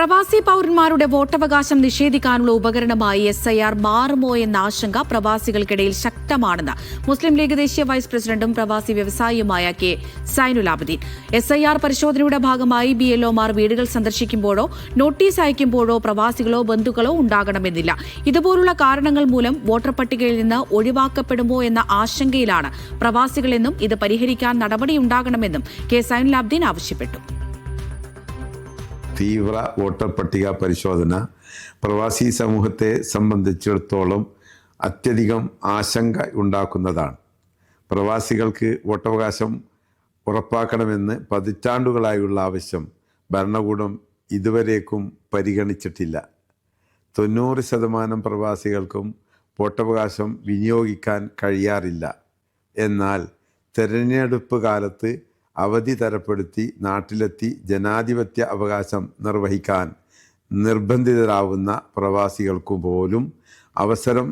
പ്രവാസി പൗരന്മാരുടെ വോട്ടവകാശം നിഷേധിക്കാനുള്ള ഉപകരണമായി SIR മാറുമോ എന്ന ആശങ്ക പ്രവാസികൾക്കിടയിൽ ശക്തമാണെന്ന് മുസ്ലിം ലീഗ് ദേശീയ വൈസ് പ്രസിഡന്റും പ്രവാസി വ്യവസായിയുമായ കെ സൈനുലാബുദ്ദീൻ. SIR പരിശോധനയുടെ ഭാഗമായി BLOമാർ വീടുകൾ സന്ദർശിക്കുമ്പോഴോ നോട്ടീസ് അയക്കുമ്പോഴോ പ്രവാസികളോ ബന്ധുക്കളോ ഉണ്ടാകണമെന്നില്ല. ഇതുപോലുള്ള കാരണങ്ങൾ മൂലം വോട്ടർ പട്ടികയിൽ നിന്ന് ഒഴിവാക്കപ്പെടുമോ എന്ന ആശങ്കയിലാണ് പ്രവാസികളെന്നും ഇത് പരിഹരിക്കാൻ നടപടിയുണ്ടാകണമെന്നും കെ സൈനുലാബുദ്ദീൻ ആവശ്യപ്പെട്ടു. തീവ്ര വോട്ടർ പട്ടിക പരിശോധന പ്രവാസി സമൂഹത്തെ സംബന്ധിച്ചിടത്തോളം അത്യധികം ആശങ്ക ഉണ്ടാക്കുന്നതാണ്. പ്രവാസികൾക്ക് വോട്ടവകാശം ഉറപ്പാക്കണമെന്ന് പതിറ്റാണ്ടുകളായുള്ള ആവശ്യം ഭരണകൂടം ഇതുവരേക്കും പരിഗണിച്ചിട്ടില്ല. 90% പ്രവാസികൾക്കും വോട്ടവകാശം വിനിയോഗിക്കാൻ കഴിയാറില്ല. എന്നാൽ തെരഞ്ഞെടുപ്പ് കാലത്ത് അവധി തരപ്പെടുത്തി നാട്ടിലെത്തി ജനാധിപത്യ അവകാശം നിർവഹിക്കാൻ നിർബന്ധിതരാവുന്ന പ്രവാസികൾക്കു പോലും അവസരം